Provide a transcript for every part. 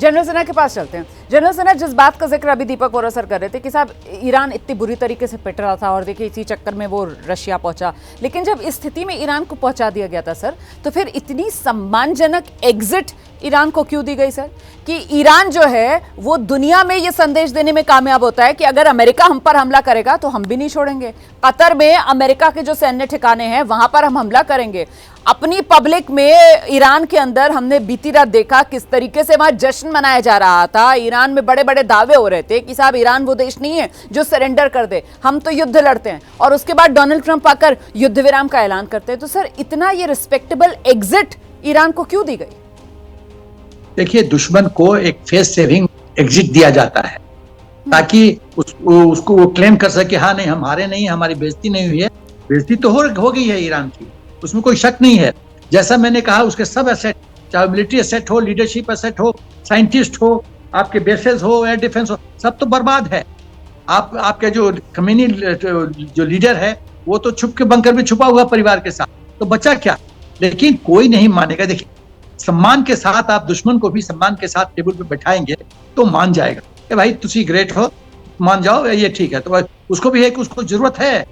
General Sinha के पास चलते हैं। जनरल सिन्हा, जिस बात का जिक्र अभी दीपक वोरा सर कर रहे थे कि साहब ईरान इतनी बुरी तरीके से पिट रहा था और देखिए इसी चक्कर में वो रशिया पहुंचा, लेकिन जब इस स्थिति में ईरान को पहुंचा दिया गया था सर, तो फिर इतनी सम्मानजनक एग्जिट ईरान को क्यों दी गई सर? कि ईरान जो है वो दुनिया में ये संदेश देने में कामयाब होता है कि अगर अमेरिका हम पर हमला करेगा तो हम भी नहीं छोड़ेंगे। कतर में अमेरिका के जो सैन्य ठिकाने हैं वहां पर हम हमला करेंगे। अपनी पब्लिक में ईरान के अंदर हमने बीती रात देखा किस तरीके से वहां जश्न मनाया जा रहा था। ईरान में बड़े बड़े दावे हो रहे थे कि साहब ईरान वो देश नहीं है जो सरेंडर कर दे, हम तो युद्ध लड़ते हैं। और उसके बाद डोनाल्ड ट्रंप आकर युद्ध विराम का ऐलान करते हैं। तो सर इतना ये रिस्पेक्टेबल एग्जिट ईरान को क्यों दी गई? देखिए, दुश्मन को एक फेस सेविंग एग्जिट दिया जाता है ताकि उसको वो क्लेम कर सके, हाँ नहीं हम हारे नहीं, हमारी बेइज्जती नहीं हुई है। बेइज्जती तो हो गई है ईरान की, उसमें कोई शक नहीं है। जैसा मैंने कहा, उसके सब एसेट, चाहे मिलिट्री एसेट हो, लीडरशिप एसेट हो, साइंटिस्ट हो, आपके बेसेस हो, एयर डिफेंस हो, सब तो बर्बाद है। आपके जो खमीनी जो लीडर है वो तो छुप के बंकर में छुपा हुआ परिवार के साथ, तो बचा क्या? लेकिन कोई नहीं मानेगा। देखिए, सम्मान के साथ आप दुश्मन को भी सम्मान के साथ टेबल पे बैठाएंगे तो मान जाएगा कि भाई तुसी ग्रेट हो, मान जाओ, ये ठीक है। तो उसको भी है कि उसको जरूरत है,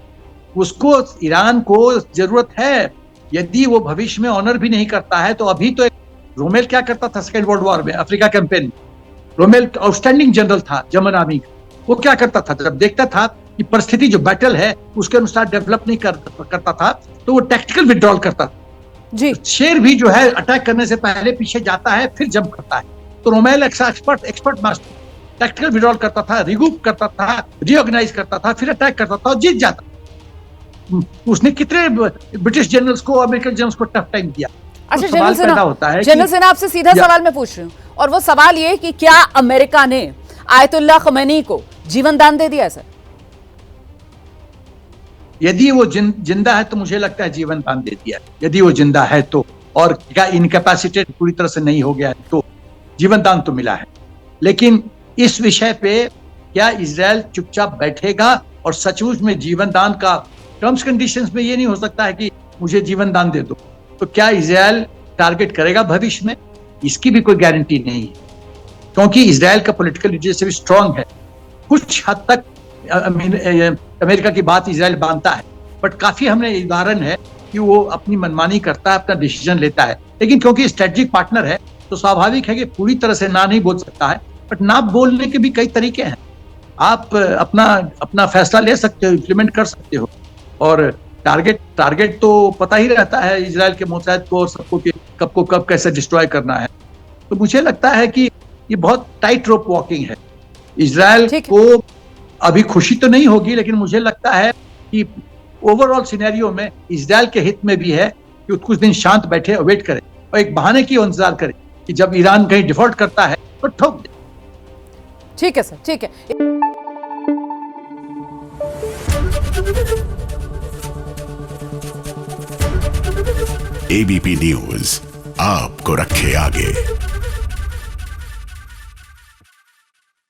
उसको ईरान को जरूरत है। यदि वो भविष्य में ऑनर भी नहीं करता है तो अभी तो रोमेल क्या करता था सेकेंड वर्ल्ड वॉर में, अफ्रीका कैंपेन में रोमेल आउटस्टैंडिंग जनरल था जर्मन आर्मी का। वो क्या करता था, जब देखता था कि परिस्थिति जो बैटल है उसके अनुसार डेवलप नहीं करता था तो वो टैक्टिकल विड्रॉल करता था जी। शेर भी जो है अटैक करने से पहले पीछे जाता है फिर जंप करता है। तो Rommel expert master tactical withdrawal करता था, रिग्रुप करता था, रीऑर्गेनाइज करता था, फिर अटैक करता था और जीत जाता। उसने कितने ब्रिटिश जनरल्स को, अमेरिकन जनरल्स को टफ टाइम दिया। अच्छा, तो सवाल पैदा होता है जनरल सिन्हा आपसे सीधा सवाल मैं पूछ रही हूँ, और वो सवाल ये कि क्या अमेरिका ने आयतुल्लाह खमैनी को जीवन दान दे दिया है सर? यदि वो जिंदा है तो मुझे लगता है जीवन दान दे दिया है। यदि वो जिंदा है तो, और क्या इनकैपेसिटेट पूरी तरह से नहीं हो गया है तो जीवन दान तो मिला है। लेकिन इस विषय पे क्या इजराइल चुपचाप बैठेगा और सचमुच में जीवन दान का टर्म्स कंडीशंस में ये नहीं हो सकता है कि मुझे जीवन दान दे दो, तो क्या इजराइल टारगेट करेगा भविष्य में? इसकी भी कोई गारंटी नहीं है, क्योंकि इजराइल का पॉलिटिकल लीडरशिप स्ट्रांग है। कुछ हद तक अमेरिका की बात इजराइल मानता है, बट काफी हमने उदाहरण है कि वो अपनी मनमानी करता है, अपना डिसीजन लेता है। लेकिन क्योंकि स्ट्रेटेजिक पार्टनर है तो स्वाभाविक है कि पूरी तरह से ना नहीं बोल सकता है, बट ना बोलने के भी कई तरीके हैं। आप अपना फैसला ले सकते हो, इम्प्लीमेंट कर सकते हो। और टारगेट तो पता ही रहता है इजराइल के मोसाद को और सबको कि कब को कब कैसे डिस्ट्रॉय करना है। तो मुझे लगता है कि ये बहुत टाइट रोप वॉकिंग है। इजराइल को अभी खुशी तो नहीं होगी, लेकिन मुझे लगता है कि ओवरऑल सिनेरियो में इजराइल के हित में भी है कि कुछ दिन शांत बैठे और वेट करे और एक बहाने की इंतजार करे कि जब ईरान कहीं डिफॉल्ट करता है तो ठोक दे। ठीक है सर, ठीक है। एबीपी न्यूज आपको रखे आगे।